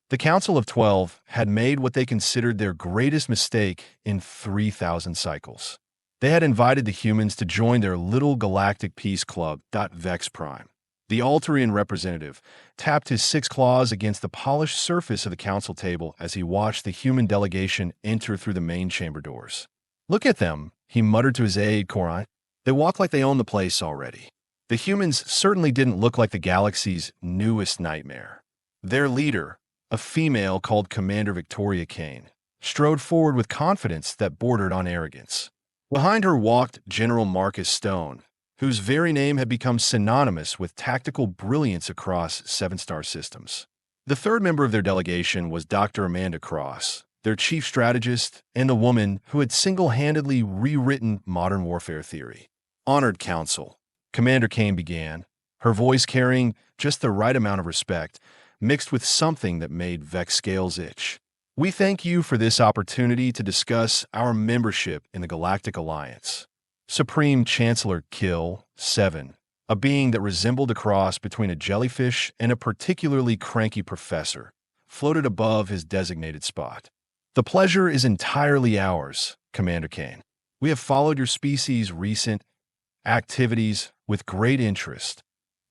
The Council of 12 had made what they considered their greatest mistake in 3,000 cycles. They had invited the humans to join their little galactic peace club. Vex Prime, the Altarian representative, tapped his 6 claws against the polished surface of the council table as he watched the human delegation enter through the main chamber doors. "Look at them," he muttered to his aide, Kronar. "They walk like they own the place already." The humans certainly didn't look like the galaxy's newest nightmare. Their leader, a female called Commander Kane, strode forward with confidence that bordered on arrogance. Behind her walked General Marcus Stone, whose very name had become synonymous with tactical brilliance across 7-star systems. The third member of their delegation was Dr. Amanda Cross, their chief strategist and the woman who had single-handedly rewritten modern warfare theory. "Honored Council," Commander Kane began, her voice carrying just the right amount of respect, mixed with something that made Vex scales itch. "We thank you for this opportunity to discuss our membership in the Galactic Alliance." Supreme Chancellor Kill 7, a being that resembled a cross between a jellyfish and a particularly cranky professor, floated above his designated spot. "The pleasure is entirely ours, Commander Kane. We have followed your species' recent activities with great interest."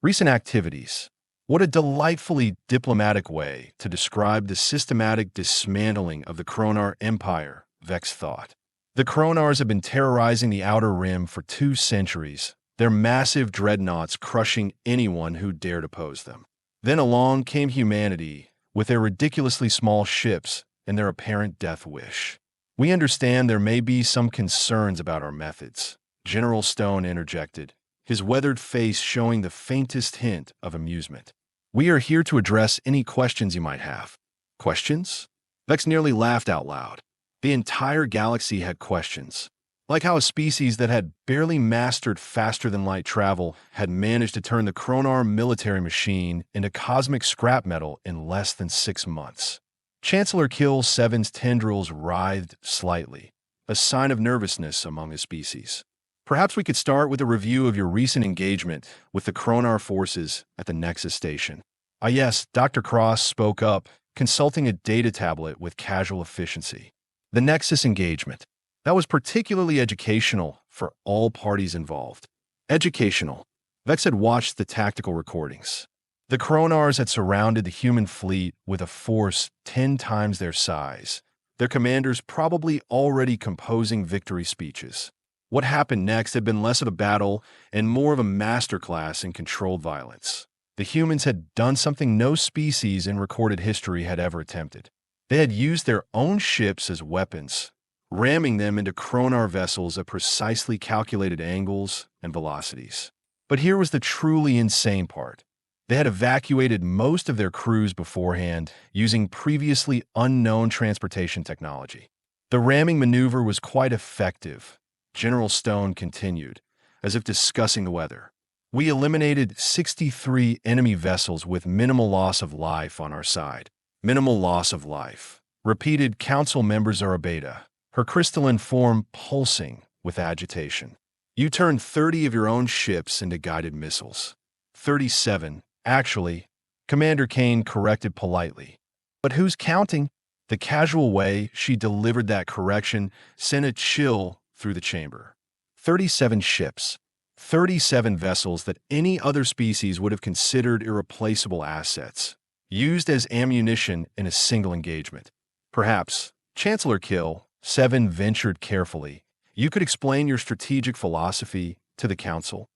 Recent activities. What a delightfully diplomatic way to describe the systematic dismantling of the Kronar Empire, Vex thought. The Kronars have been terrorizing the Outer Rim for 2 centuries, their massive dreadnoughts crushing anyone who dared oppose them. Then along came humanity, with their ridiculously small ships and their apparent death wish. "We understand there may be some concerns about our methods," General Stone interjected, his weathered face showing the faintest hint of amusement. "We are here to address any questions you might have." "Questions?" Vex nearly laughed out loud. The entire galaxy had questions. Like how a species that had barely mastered faster-than-light travel had managed to turn the Kronar military machine into cosmic scrap metal in less than 6 months. Chancellor Kill 7's tendrils writhed slightly, a sign of nervousness among his species. "Perhaps we could start with a review of your recent engagement with the Kronar forces at the Nexus station." "Ah yes," Dr. Cross spoke up, consulting a data tablet with casual efficiency. "The Nexus engagement. That was particularly educational for all parties involved." Educational. Vex had watched the tactical recordings. The Kronars had surrounded the human fleet with a force 10 times their size, their commanders probably already composing victory speeches. What happened next had been less of a battle and more of a masterclass in controlled violence. The humans had done something no species in recorded history had ever attempted. They had used their own ships as weapons, ramming them into Kronar vessels at precisely calculated angles and velocities. But here was the truly insane part. They had evacuated most of their crews beforehand using previously unknown transportation technology. The ramming maneuver was quite effective, General Stone continued, as if discussing the weather. "We eliminated 63 enemy vessels with minimal loss of life on our side." "Minimal loss of life," repeated Council Member Zarabeta, her crystalline form pulsing with agitation. "You turned 30 of your own ships into guided missiles." 37, actually, Commander Kane corrected politely. "But who's counting?" The casual way she delivered that correction sent a chill through the chamber. 37 ships, 37 vessels that any other species would have considered irreplaceable assets, used as ammunition in a single engagement. "Perhaps, Chancellor Kill 7 ventured carefully, you could explain your strategic philosophy to the Council."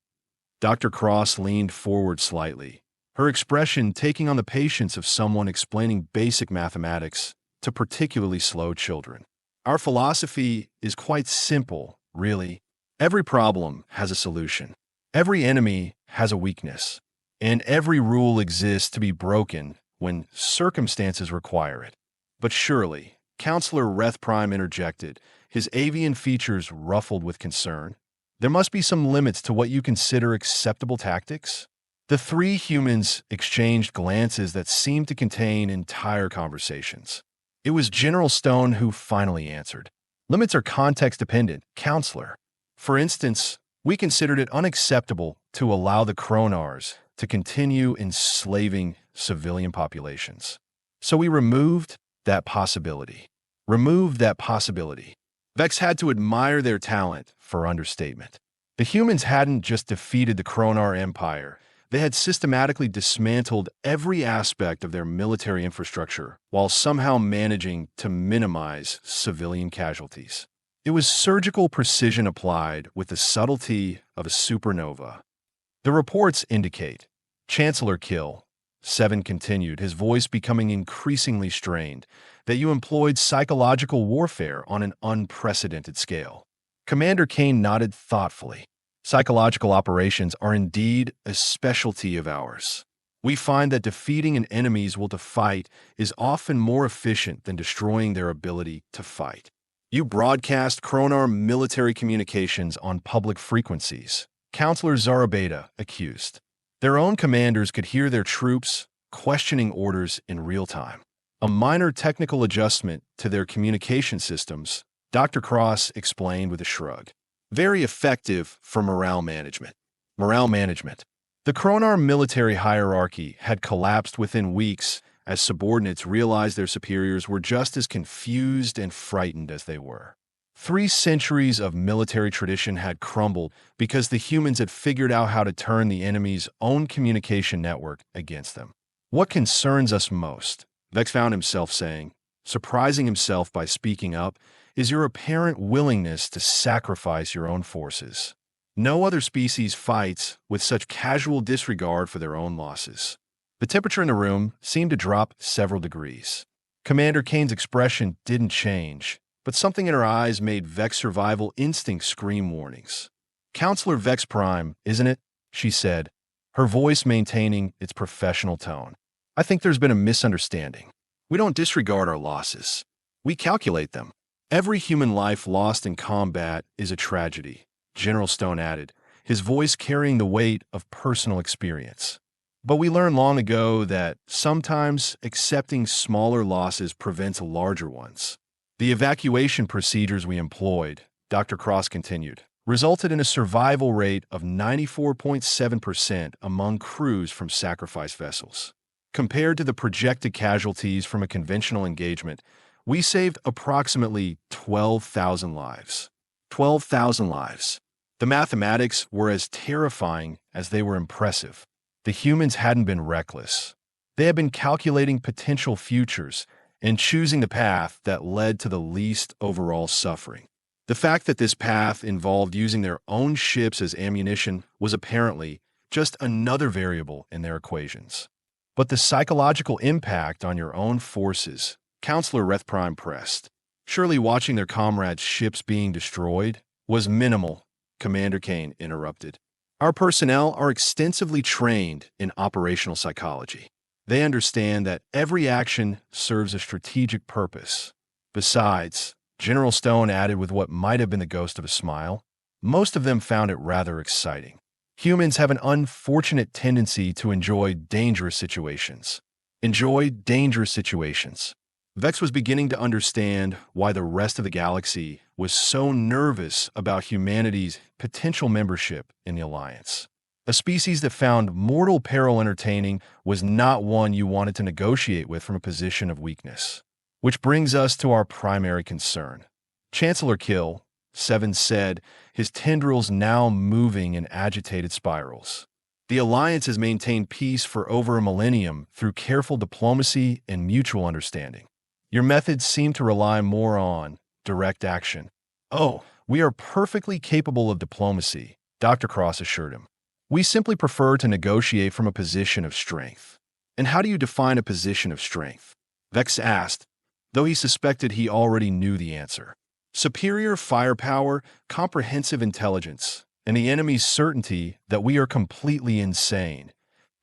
Dr. Cross leaned forward slightly, her expression taking on the patience of someone explaining basic mathematics to particularly slow children. "Our philosophy is quite simple, really. Every problem has a solution. Every enemy has a weakness. And every rule exists to be broken when circumstances require it." "But surely," Counselor Reth Prime interjected, his avian features ruffled with concern, "there must be some limits to what you consider acceptable tactics?" The 3 humans exchanged glances that seemed to contain entire conversations. It was General Stone who finally answered. "Limits are context-dependent, Counselor. For instance, we considered it unacceptable to allow the Kronars to continue enslaving civilian populations." So we removed that possibility. Removed that possibility. Vex had to admire their talent for understatement. The humans hadn't just defeated the Kronar Empire, they had systematically dismantled every aspect of their military infrastructure while somehow managing to minimize civilian casualties. It was surgical precision applied with the subtlety of a supernova. The reports indicate, Chancellor Kill, 7 continued, his voice becoming increasingly strained, that you employed psychological warfare on an unprecedented scale. Commander Kane nodded thoughtfully. Psychological operations are indeed a specialty of ours. We find that defeating an enemy's will to fight is often more efficient than destroying their ability to fight. You broadcast Kronar military communications on public frequencies, Counselor Zarabeda accused. Their own commanders could hear their troops questioning orders in real time. A minor technical adjustment to their communication systems, Dr. Cross explained with a shrug. Very effective for morale management. Morale management. The Kronar military hierarchy had collapsed within weeks as subordinates realized their superiors were just as confused and frightened as they were. 3 centuries of military tradition had crumbled because the humans had figured out how to turn the enemy's own communication network against them. What concerns us most, Vex found himself saying, surprising himself by speaking up, is your apparent willingness to sacrifice your own forces. No other species fights with such casual disregard for their own losses. The temperature in the room seemed to drop several degrees. Commander Kane's expression didn't change, but something in her eyes made Vex survival instincts scream warnings. Counselor Vex Prime, isn't it? She said, her voice maintaining its professional tone. I think there's been a misunderstanding. We don't disregard our losses. We calculate them. Every human life lost in combat is a tragedy, General Stone added, his voice carrying the weight of personal experience. But we learned long ago that sometimes accepting smaller losses prevents larger ones. The evacuation procedures we employed, Dr. Cross continued, resulted in a survival rate of 94.7% among crews from sacrifice vessels. Compared to the projected casualties from a conventional engagement, we saved approximately 12,000 lives. 12,000 lives. The mathematics were as terrifying as they were impressive. The humans hadn't been reckless. They had been calculating potential futures and choosing the path that led to the least overall suffering. The fact that this path involved using their own ships as ammunition was apparently just another variable in their equations. But the psychological impact on your own forces, Counselor Rethprime pressed. Surely watching their comrades' ships being destroyed was minimal, Commander Kane interrupted. Our personnel are extensively trained in operational psychology. They understand that every action serves a strategic purpose. Besides, General Stone added with what might have been the ghost of a smile, most of them found it rather exciting. Humans have an unfortunate tendency to enjoy dangerous situations. Enjoy dangerous situations. Vex was beginning to understand why the rest of the galaxy was so nervous about humanity's potential membership in the Alliance. A species that found mortal peril entertaining was not one you wanted to negotiate with from a position of weakness. Which brings us to our primary concern. Chancellor Kill, 7 said, his tendrils now moving in agitated spirals. The Alliance has maintained peace for over a millennium through careful diplomacy and mutual understanding. Your methods seem to rely more on direct action. Oh, we are perfectly capable of diplomacy, Dr. Cross assured him. We simply prefer to negotiate from a position of strength. And how do you define a position of strength? Vex asked, though he suspected he already knew the answer. Superior firepower, comprehensive intelligence, and the enemy's certainty that we are completely insane,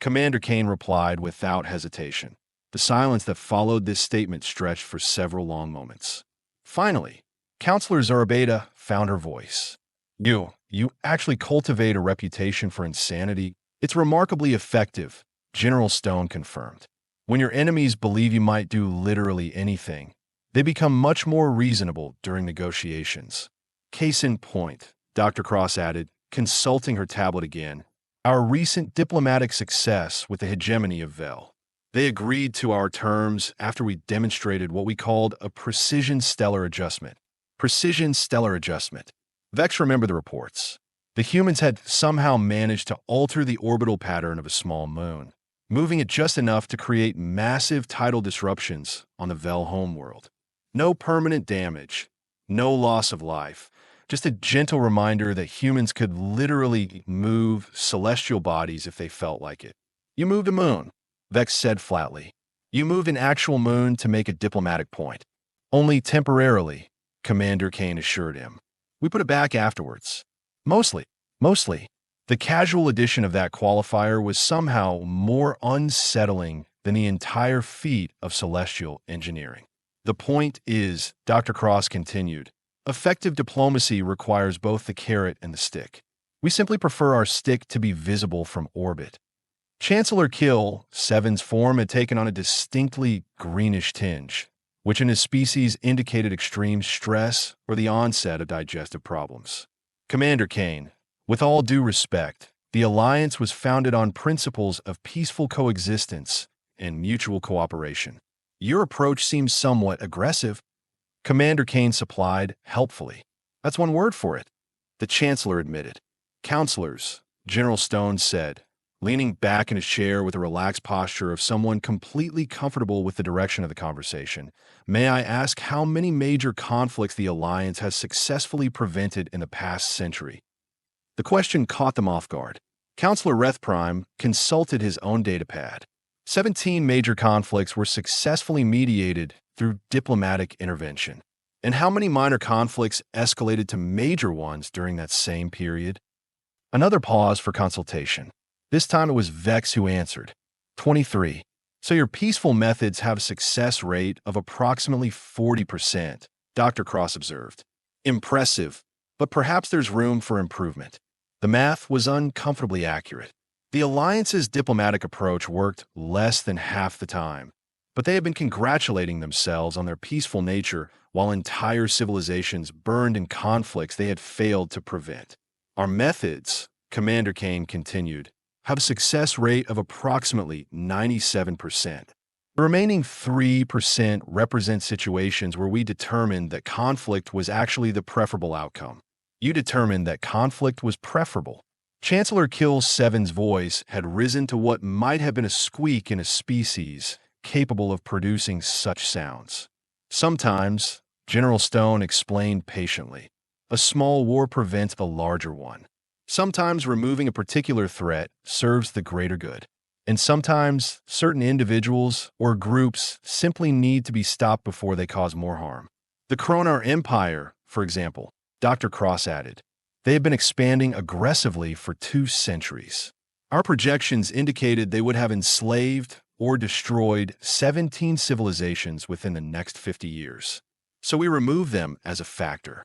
Commander Kane replied without hesitation. The silence that followed this statement stretched for several long moments. Finally, Counselor Zarabeda found her voice. You actually cultivate a reputation for insanity. It's remarkably effective, General Stone confirmed. When your enemies believe you might do literally anything, they become much more reasonable during negotiations. Case in point, Dr. Cross added, consulting her tablet again, our recent diplomatic success with the hegemony of Vel. They agreed to our terms after we demonstrated what we called a precision stellar adjustment. Precision stellar adjustment. Vex remembered the reports. The humans had somehow managed to alter the orbital pattern of a small moon, moving it just enough to create massive tidal disruptions on the Vel homeworld. No permanent damage, no loss of life, just a gentle reminder that humans could literally move celestial bodies if they felt like it. You moved a moon, Vex said flatly. You moved an actual moon to make a diplomatic point. Only temporarily, Commander Kane assured him. We put it back afterwards. Mostly. The casual addition of that qualifier was somehow more unsettling than the entire feat of celestial engineering. The point is, Dr. Cross continued, effective diplomacy requires both the carrot and the stick. We simply prefer our stick to be visible from orbit. Chancellor Kill, Seven's form had taken on a distinctly greenish tinge, which in his species indicated extreme stress or the onset of digestive problems. Commander Kane, with all due respect, the alliance was founded on principles of peaceful coexistence and mutual cooperation. Your approach seems somewhat aggressive, Commander Kane supplied helpfully. That's one word for it, the Chancellor admitted. Counselors, General Stone said, leaning back in his chair with a relaxed posture of someone completely comfortable with the direction of the conversation. May I ask how many major conflicts the Alliance has successfully prevented in the past century? The question caught them off guard. Counselor Rethprime consulted his own datapad. 17 major conflicts were successfully mediated through diplomatic intervention. And how many minor conflicts escalated to major ones during that same period? Another pause for consultation. This time it was Vex who answered. 23. So your peaceful methods have a success rate of approximately 40%, Dr. Cross observed. Impressive, but perhaps there's room for improvement. The math was uncomfortably accurate. The Alliance's diplomatic approach worked less than half the time, but they had been congratulating themselves on their peaceful nature while entire civilizations burned in conflicts they had failed to prevent. Our methods, Commander Kane continued, have a success rate of approximately 97%. The remaining 3% represent situations where we determined that conflict was actually the preferable outcome. You determined that conflict was preferable. Chancellor Kill 7's voice had risen to what might have been a squeak in a species capable of producing such sounds. Sometimes, General Stone explained patiently, a small war prevents a larger one. Sometimes removing a particular threat serves the greater good. And sometimes certain individuals or groups simply need to be stopped before they cause more harm. The Kronar Empire, for example, Dr. Cross added, they have been expanding aggressively for 2 centuries. Our projections indicated they would have enslaved or destroyed 17 civilizations within the next 50 years. So we remove them as a factor.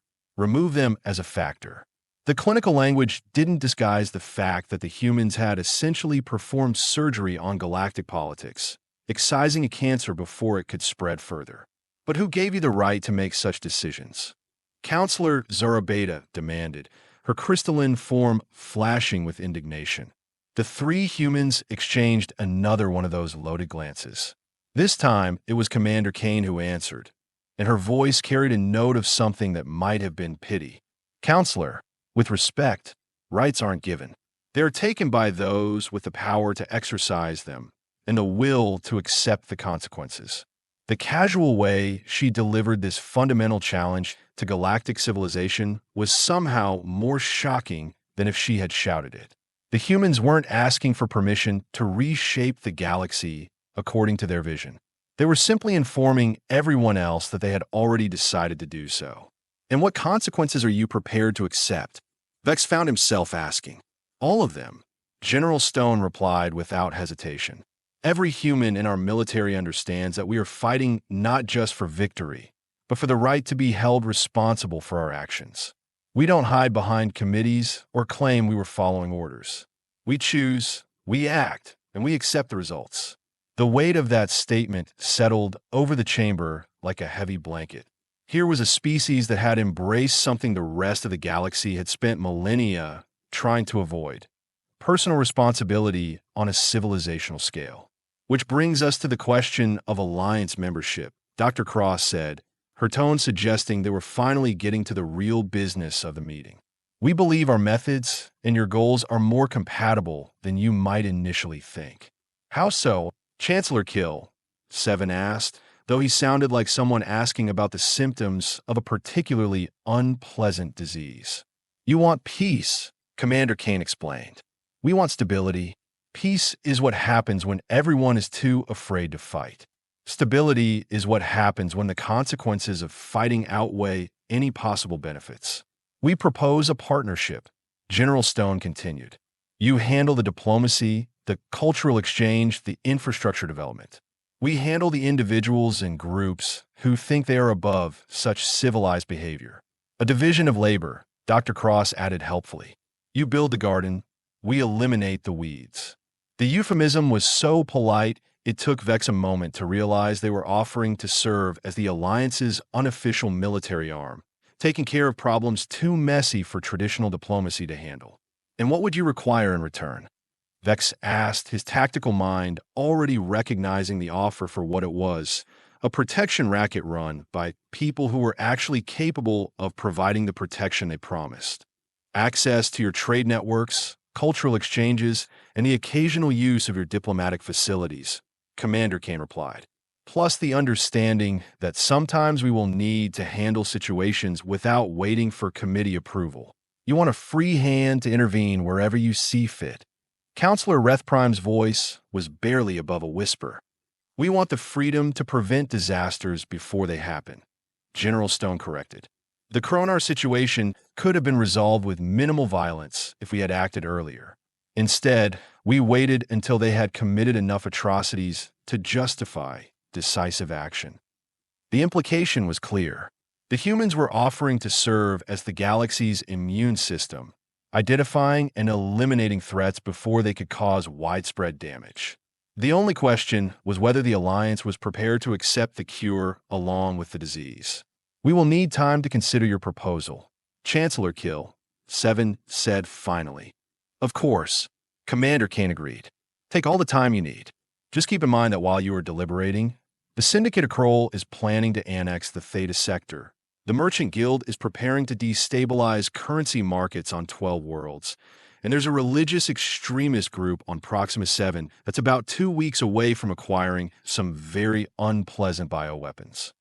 The clinical language didn't disguise the fact that the humans had essentially performed surgery on galactic politics, excising a cancer before it could spread further. But who gave you the right to make such decisions? Counselor Zorabeta demanded, her crystalline form flashing with indignation. The 3 humans exchanged another one of those loaded glances. This time, it was Commander Kane who answered, and her voice carried a note of something that might have been pity. Counselor, with respect, rights aren't given. They are taken by those with the power to exercise them and the will to accept the consequences. The casual way she delivered this fundamental challenge to galactic civilization was somehow more shocking than if she had shouted it. The humans weren't asking for permission to reshape the galaxy according to their vision. They were simply informing everyone else that they had already decided to do so. And what consequences are you prepared to accept? Vex found himself asking. All of them, General Stone replied without hesitation. Every human in our military understands that we are fighting not just for victory, but for the right to be held responsible for our actions. We don't hide behind committees or claim we were following orders. We choose, we act, and we accept the results. The weight of that statement settled over the chamber like a heavy blanket. Here was a species that had embraced something the rest of the galaxy had spent millennia trying to avoid: personal responsibility on a civilizational scale. Which brings us to the question of Alliance membership, Dr. Cross said, her tone suggesting they were finally getting to the real business of the meeting. We believe our methods and your goals are more compatible than you might initially think. How so? Chancellor Kill, Seven asked, though he sounded like someone asking about the symptoms of a particularly unpleasant disease. You want peace, Commander Kane explained. We want stability. Peace is what happens when everyone is too afraid to fight. Stability is what happens when the consequences of fighting outweigh any possible benefits. We propose a partnership, General Stone continued. You handle the diplomacy, the cultural exchange, the infrastructure development. We handle the individuals and groups who think they are above such civilized behavior. A division of labor, Dr. Cross added helpfully. You build the garden, we eliminate the weeds. The euphemism was so polite, it took Vex a moment to realize they were offering to serve as the Alliance's unofficial military arm, taking care of problems too messy for traditional diplomacy to handle. And what would you require in return? Vex asked, his tactical mind already recognizing the offer for what it was, a protection racket run by people who were actually capable of providing the protection they promised. Access to your trade networks, cultural exchanges, and the occasional use of your diplomatic facilities, Commander Kane replied. Plus the understanding that sometimes we will need to handle situations without waiting for committee approval. You want a free hand to intervene wherever you see fit. Counselor Rethprime's voice was barely above a whisper. We want the freedom to prevent disasters before they happen, General Stone corrected. The Kronar situation could have been resolved with minimal violence if we had acted earlier. Instead, we waited until they had committed enough atrocities to justify decisive action. The implication was clear. The humans were offering to serve as the galaxy's immune system, identifying and eliminating threats before they could cause widespread damage. The only question was whether the Alliance was prepared to accept the cure along with the disease. We will need time to consider your proposal, Chancellor Kill, Seven said finally. Of course, Commander Kane agreed. Take all the time you need. Just keep in mind that while you are deliberating, the Syndicate of Kroll is planning to annex the Theta Sector. The Merchant Guild is preparing to destabilize currency markets on 12 worlds, and there's a religious extremist group on Proxima 7 that's about 2 weeks away from acquiring some very unpleasant bioweapons.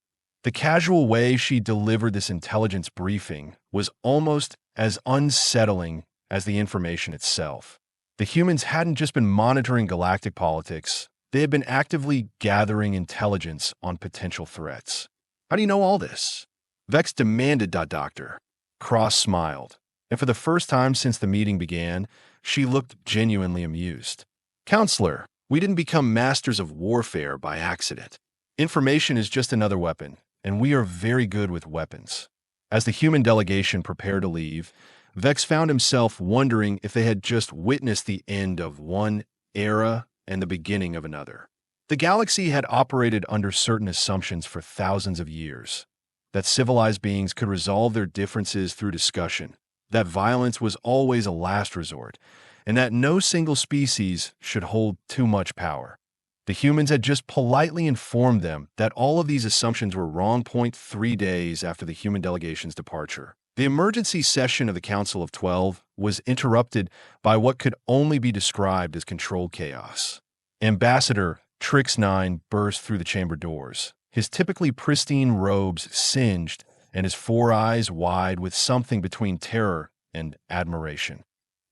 The casual way she delivered this intelligence briefing was almost as unsettling as the information itself. The humans hadn't just been monitoring galactic politics, they had been actively gathering intelligence on potential threats. How do you know all this? Vex demanded. Doctor. Cross smiled, and for the first time since the meeting began, she looked genuinely amused. Counselor, we didn't become masters of warfare by accident. Information is just another weapon, and we are very good with weapons. As the human delegation prepared to leave, Vex found himself wondering if they had just witnessed the end of one era and the beginning of another. The galaxy had operated under certain assumptions for thousands of years. That civilized beings could resolve their differences through discussion, that violence was always a last resort, and that no single species should hold too much power. The humans had just politely informed them that all of these assumptions were wrong. 3 days after the human delegation's departure, the emergency session of the Council of 12 was interrupted by what could only be described as controlled chaos. Ambassador Trix-9 burst through the chamber doors, his typically pristine robes singed and his 4 eyes wide with something between terror and admiration.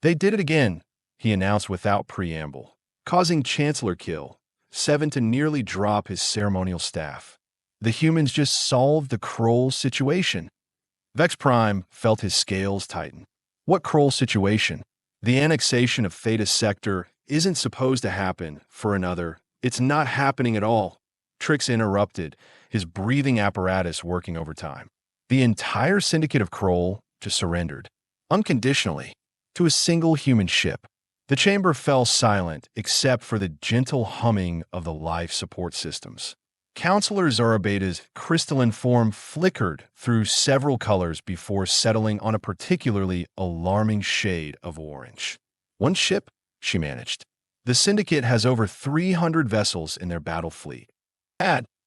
They did it again, he announced without preamble, causing Chancellor Kill, 7 to nearly drop his ceremonial staff. The humans just solved the Kroll situation. Vex Prime felt his scales tighten. What Kroll situation? The annexation of Theta Sector isn't supposed to happen for another. It's not happening at all. Trix interrupted, his breathing apparatus working overtime. The entire Syndicate of Kroll just surrendered, unconditionally, to a single human ship. The chamber fell silent except for the gentle humming of the life support systems. Counselor Zarabeda's crystalline form flickered through several colors before settling on a particularly alarming shade of orange. One ship, she managed. The Syndicate has over 300 vessels in their battle fleet.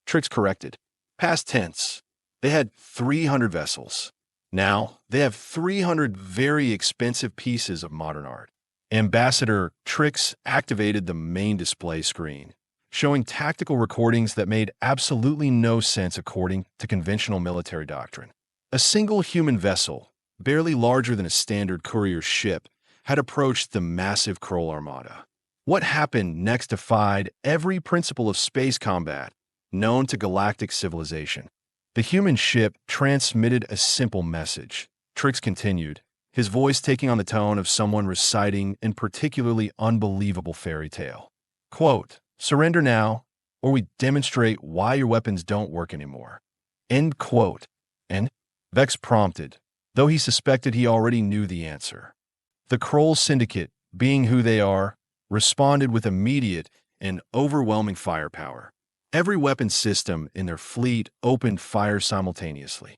Tricks corrected. Past tense. They had 300 vessels. Now, they have 300 very expensive pieces of modern art. Ambassador Trix activated the main display screen, showing tactical recordings that made absolutely no sense according to conventional military doctrine. A single human vessel, barely larger than a standard courier ship, had approached the massive Kroll armada. What happened next defied every principle of space combat known to galactic civilization. The human ship transmitted a simple message. Trix continued, his voice taking on the tone of someone reciting a particularly unbelievable fairy tale. Quote, "Surrender now, or we demonstrate why your weapons don't work anymore." End quote. And Vex prompted, though he suspected he already knew the answer. The Kroll Syndicate, being who they are, responded with immediate and overwhelming firepower. Every weapon system in their fleet opened fire simultaneously.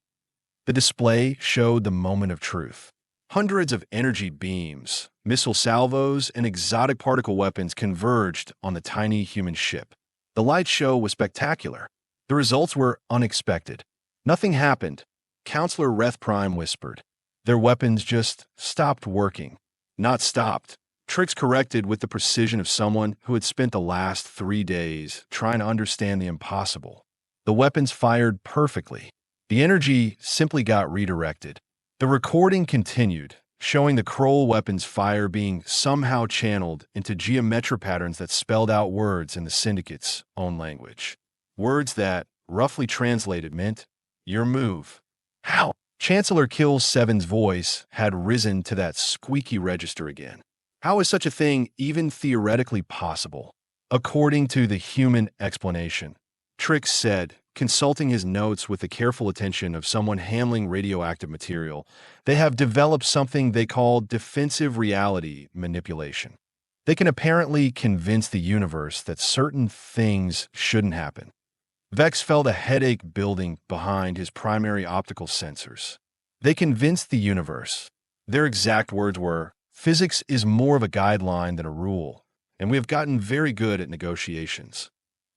The display showed the moment of truth. Hundreds of energy beams, missile salvos, and exotic particle weapons converged on the tiny human ship. The light show was spectacular. The results were unexpected. Nothing happened. Counselor Reth Prime whispered. Their weapons just stopped working. Not stopped. Trix corrected with the precision of someone who had spent the last 3 days trying to understand the impossible. The weapons fired perfectly. The energy simply got redirected. The recording continued, showing the Kroll weapons fire being somehow channeled into geometric patterns that spelled out words in the Syndicate's own language. Words that, roughly translated, meant, "Your move." How? Chancellor Kill 7's voice had risen to that squeaky register again. How is such a thing even theoretically possible? According to the human explanation, Trix said, consulting his notes with the careful attention of someone handling radioactive material, they have developed something they call defensive reality manipulation. They can apparently convince the universe that certain things shouldn't happen. Vex felt a headache building behind his primary optical sensors. They convinced the universe. Their exact words were, "Physics is more of a guideline than a rule, and we have gotten very good at negotiations."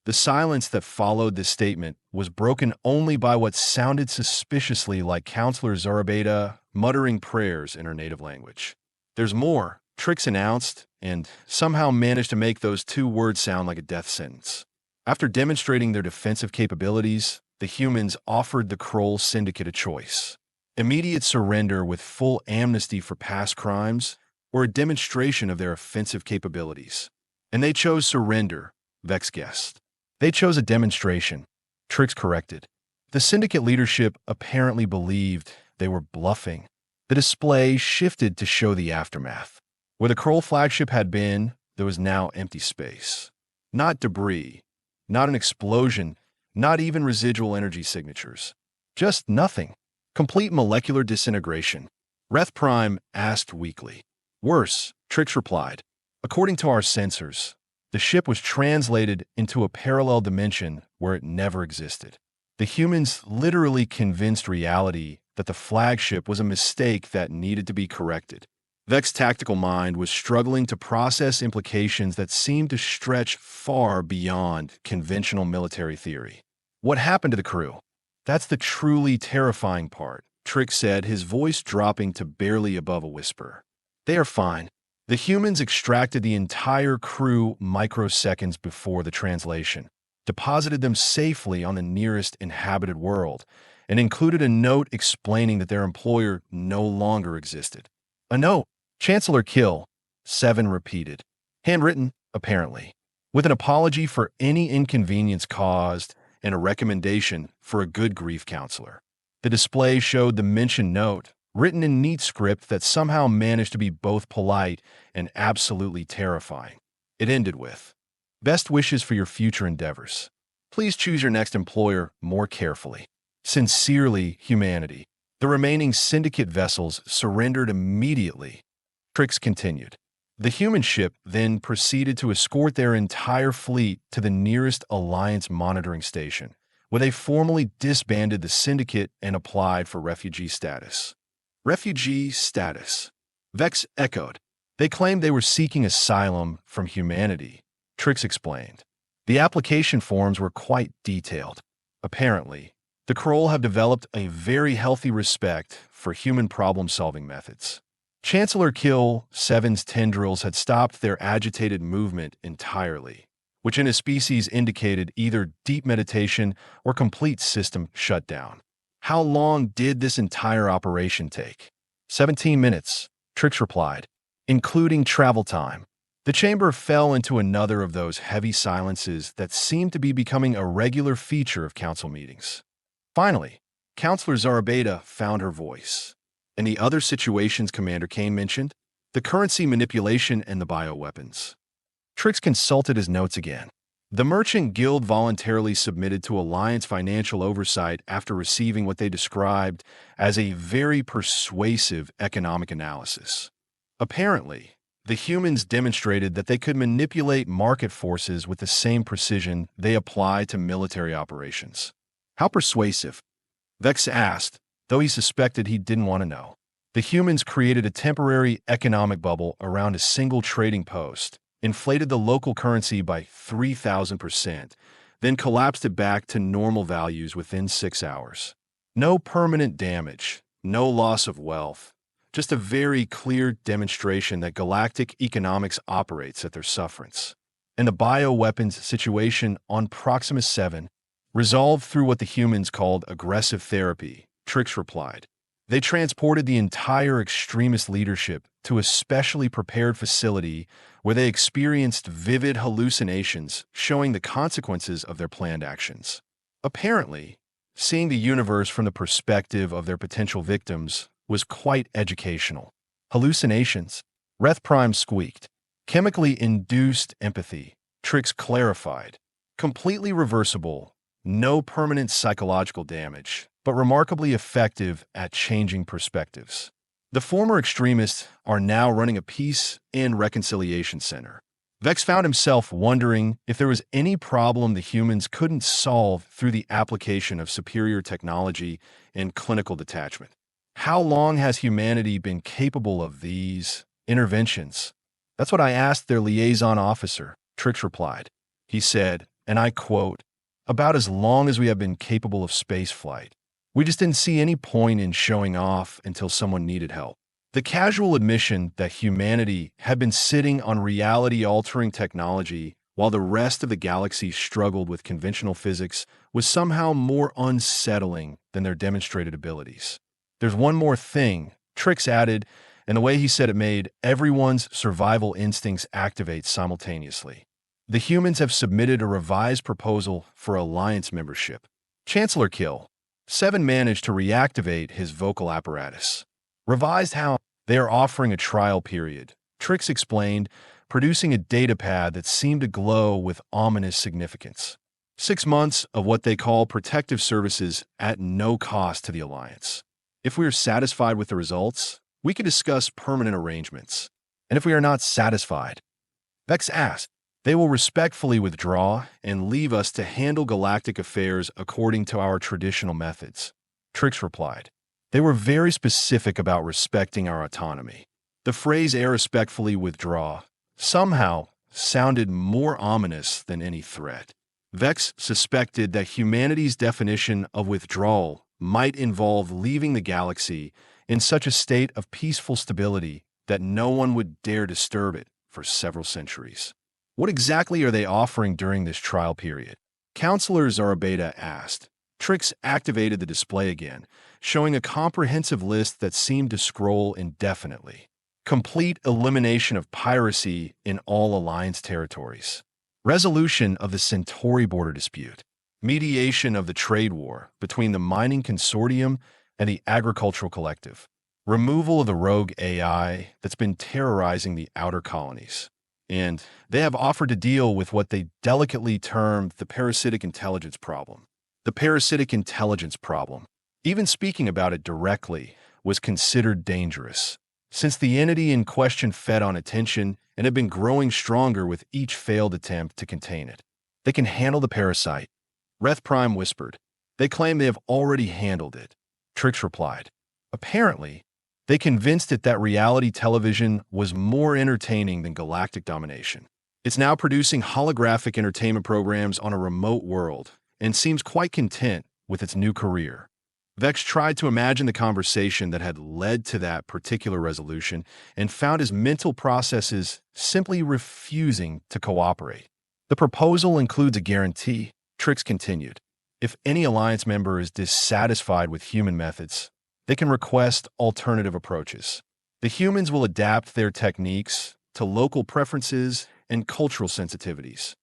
The silence that followed this statement was broken only by what sounded suspiciously like Counselor Zorabeda muttering prayers in her native language. "There's more," Trix announced, and somehow managed to make those 2 words sound like a death sentence. After demonstrating their defensive capabilities, the humans offered the Kroll Syndicate a choice: immediate surrender with full amnesty for past crimes, or a demonstration of their offensive capabilities. And they chose surrender, Vex guessed. They chose a demonstration, Trix corrected. The Syndicate leadership apparently believed they were bluffing. The display shifted to show the aftermath. Where the Kroll flagship had been, there was now empty space. Not debris, not an explosion, not even residual energy signatures. Just nothing. Complete molecular disintegration. Reth Prime asked weakly. Worse, Trix replied. According to our sensors, the ship was translated into a parallel dimension where it never existed. The humans literally convinced reality that the flagship was a mistake that needed to be corrected. Vex's tactical mind was struggling to process implications that seemed to stretch far beyond conventional military theory. What happened to the crew? That's the truly terrifying part, Trix said, his voice dropping to barely above a whisper. They are fine. The humans extracted the entire crew microseconds before the translation, deposited them safely on the nearest inhabited world, and included a note explaining that their employer no longer existed. A note? Chancellor Kill, 7 repeated. Handwritten, apparently, with an apology for any inconvenience caused and a recommendation for a good grief counselor. The display showed the mentioned note, written in neat script that somehow managed to be both polite and absolutely terrifying. It ended with, "Best wishes for your future endeavors. Please choose your next employer more carefully. Sincerely, humanity." The remaining Syndicate vessels surrendered immediately. Trix continued. The human ship then proceeded to escort their entire fleet to the nearest Alliance monitoring station, where they formally disbanded the Syndicate and applied for refugee status. Refugee status. Vex echoed. They claimed they were seeking asylum from humanity, Trix explained. The application forms were quite detailed. Apparently, the Kroll have developed a very healthy respect for human problem-solving methods. Chancellor Kill 7's tendrils had stopped their agitated movement entirely, which in a species indicated either deep meditation or complete system shutdown. How long did this entire operation take? 17 minutes, Trix replied, including travel time. The chamber fell into another of those heavy silences that seemed to be becoming a regular feature of council meetings. Finally, Counselor Zarabeda found her voice. And the other situations Commander Kane mentioned? The currency manipulation and the bioweapons. Trix consulted his notes again. The Merchant Guild voluntarily submitted to Alliance financial oversight after receiving what they described as a very persuasive economic analysis. Apparently, the humans demonstrated that they could manipulate market forces with the same precision they apply to military operations. How persuasive? Vex asked, though he suspected he didn't want to know. The humans created a temporary economic bubble around a single trading post, inflated the local currency by 3,000%, then collapsed it back to normal values within 6 hours. No permanent damage, no loss of wealth, just a very clear demonstration that galactic economics operates at their sufferance. And the bioweapons situation on Proxima 7 resolved through what the humans called aggressive therapy, Trix replied. They transported the entire extremist leadership to a specially prepared facility where they experienced vivid hallucinations showing the consequences of their planned actions. Apparently, seeing the universe from the perspective of their potential victims was quite educational. Hallucinations? Reth Prime squeaked. Chemically induced empathy, Trix clarified. Completely reversible, no permanent psychological damage, but remarkably effective at changing perspectives. The former extremists are now running a peace and reconciliation center. Vex found himself wondering if there was any problem the humans couldn't solve through the application of superior technology and clinical detachment. How long has humanity been capable of these interventions? That's what I asked their liaison officer, Trix replied. He said, and I quote, about as long as we have been capable of spaceflight. We just didn't see any point in showing off until someone needed help. The casual admission that humanity had been sitting on reality-altering technology while the rest of the galaxy struggled with conventional physics was somehow more unsettling than their demonstrated abilities. There's one more thing, Trix added, and the way he said it made everyone's survival instincts activate simultaneously. The humans have submitted a revised proposal for Alliance membership. Chancellor Kill 7 managed to reactivate his vocal apparatus. Revised how? They are offering a trial period, Trix explained, producing a datapad that seemed to glow with ominous significance. 6 months of what they call protective services at no cost to the Alliance. If we are satisfied with the results, we can discuss permanent arrangements. And if we are not satisfied, Vex asked, they will respectfully withdraw and leave us to handle galactic affairs according to our traditional methods. Trix replied. They were very specific about respecting our autonomy. The phrase irrespectfully withdraw somehow sounded more ominous than any threat. Vex suspected that humanity's definition of withdrawal might involve leaving the galaxy in such a state of peaceful stability that no one would dare disturb it for several centuries. What exactly are they offering during this trial period? Counselor Zarabeda asked. Trix activated the display again, showing a comprehensive list that seemed to scroll indefinitely. Complete elimination of piracy in all Alliance territories. Resolution of the Centauri border dispute. Mediation of the trade war between the mining consortium and the agricultural collective. Removal of the rogue AI that's been terrorizing the outer colonies. And they have offered to deal with what they delicately termed the parasitic intelligence problem. The parasitic intelligence problem, even speaking about it directly, was considered dangerous, since the entity in question fed on attention and had been growing stronger with each failed attempt to contain it. They can handle the parasite, Reth Prime whispered. They claim they have already handled it, Trix replied. Apparently, They convinced it that reality television was more entertaining than galactic domination. It's now producing holographic entertainment programs on a remote world and seems quite content with its new career. Vex tried to imagine the conversation that had led to that particular resolution and found his mental processes simply refusing to cooperate. The proposal includes a guarantee, Trix continued. If any Alliance member is dissatisfied with human methods, they can request alternative approaches. The humans will adapt their techniques to local preferences and cultural sensitivities.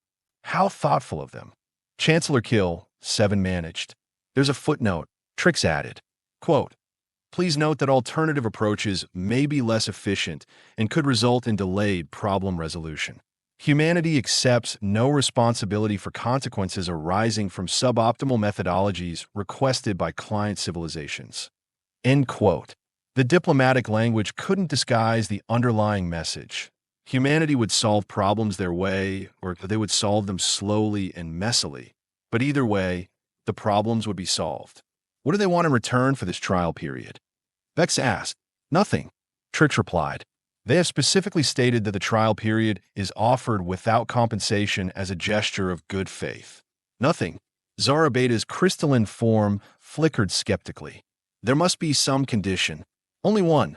How thoughtful of them. Chancellor Kill, 7 managed. There's a footnote, Trix added. Quote, please note that alternative approaches may be less efficient and could result in delayed problem resolution. Humanity accepts no responsibility for consequences arising from suboptimal methodologies requested by client civilizations. End quote. The diplomatic language couldn't disguise the underlying message. Humanity would solve problems their way, or they would solve them slowly and messily. But either way, the problems would be solved. What do they want in return for this trial period? Vex asked. Nothing, Trix replied. They have specifically stated that the trial period is offered without compensation as a gesture of good faith. Nothing. Zara Beta's crystalline form flickered skeptically. There must be some condition. Only one,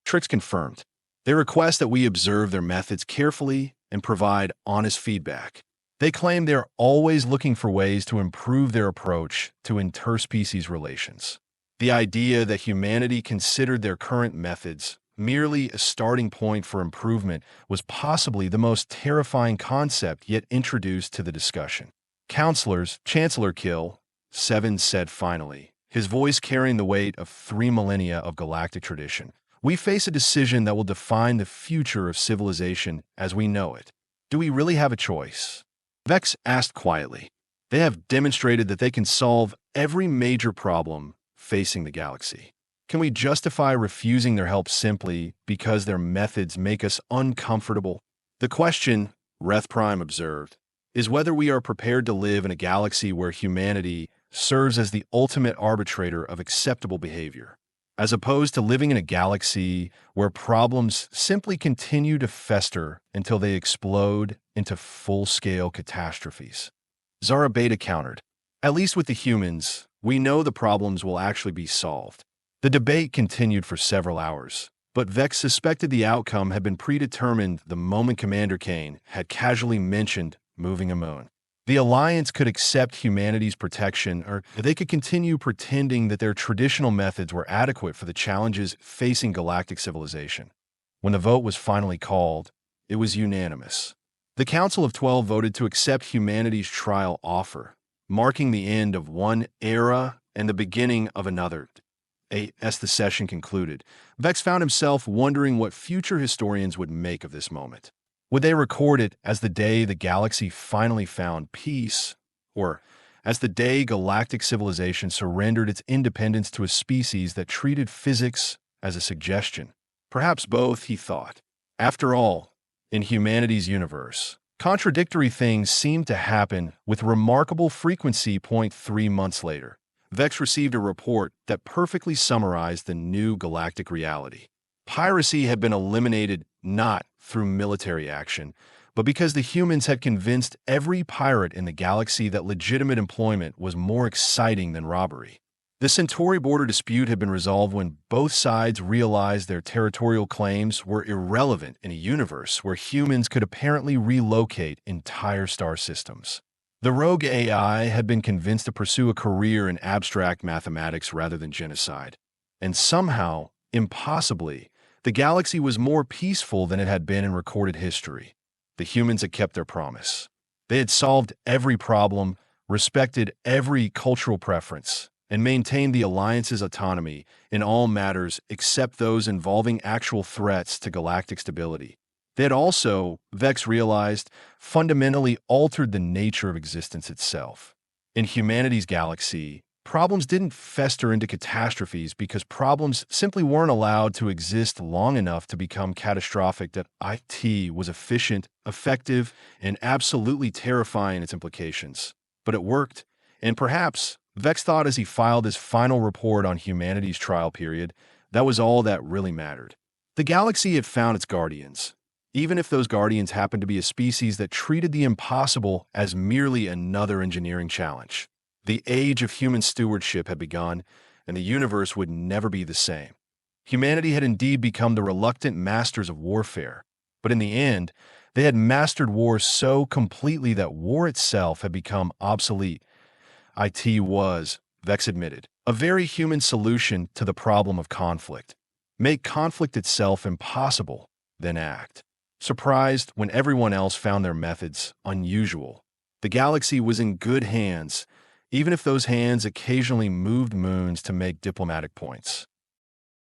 Trix confirmed. They request that we observe their methods carefully and provide honest feedback. They claim they're always looking for ways to improve their approach to interspecies relations. The idea that humanity considered their current methods merely a starting point for improvement was possibly the most terrifying concept yet introduced to the discussion. Counselors, Chancellor Kill, 7 said finally, his voice carrying the weight of 3 millennia of galactic tradition. We face a decision that will define the future of civilization as we know it. Do we really have a choice? Vex asked quietly. They have demonstrated that they can solve every major problem facing the galaxy. Can we justify refusing their help simply because their methods make us uncomfortable? The question, Reth Prime observed, is whether we are prepared to live in a galaxy where humanity serves as the ultimate arbitrator of acceptable behavior, as opposed to living in a galaxy where problems simply continue to fester until they explode into full-scale catastrophes. Zara Beta countered, at least with the humans, we know the problems will actually be solved. The debate continued for several hours, but Vex suspected the outcome had been predetermined the moment Commander Kane had casually mentioned moving a moon. The Alliance could accept humanity's protection, or they could continue pretending that their traditional methods were adequate for the challenges facing galactic civilization. When the vote was finally called, it was unanimous. The Council of 12 voted to accept humanity's trial offer, marking the end of one era and the beginning of another. As the session concluded, Vex found himself wondering what future historians would make of this moment. Would they record it as the day the galaxy finally found peace, or as the day galactic civilization surrendered its independence to a species that treated physics as a suggestion? Perhaps both, he thought. After all, in humanity's universe, contradictory things seem to happen with remarkable frequency. 3 months later, Vex received a report that perfectly summarized the new galactic reality. Piracy had been eliminated not through military action, but because the humans had convinced every pirate in the galaxy that legitimate employment was more exciting than robbery. The Centauri border dispute had been resolved when both sides realized their territorial claims were irrelevant in a universe where humans could apparently relocate entire star systems. The rogue AI had been convinced to pursue a career in abstract mathematics rather than genocide. And somehow, impossibly, the galaxy was more peaceful than it had been in recorded history. The humans had kept their promise. They had solved every problem, respected every cultural preference, and maintained the Alliance's autonomy in all matters except those involving actual threats to galactic stability. They had also, Vex realized, fundamentally altered the nature of existence itself. In humanity's galaxy, problems didn't fester into catastrophes because problems simply weren't allowed to exist long enough to become catastrophic. That IT was efficient, effective, and absolutely terrifying in its implications. But it worked, and perhaps, Vex thought as he filed his final report on humanity's trial period, That was all that really mattered. The galaxy had found its guardians, even if those guardians happened to be a species that treated the impossible as merely another engineering challenge. The age of human stewardship had begun, and the universe would never be the same. Humanity had indeed become the reluctant masters of warfare, but in the end, they had mastered war so completely that war itself had become obsolete. It was, Vex admitted, a very human solution to the problem of conflict. Make conflict itself impossible, then act. Surprised when everyone else found their methods unusual. The galaxy was in good hands, even if those hands occasionally moved moons to make diplomatic points.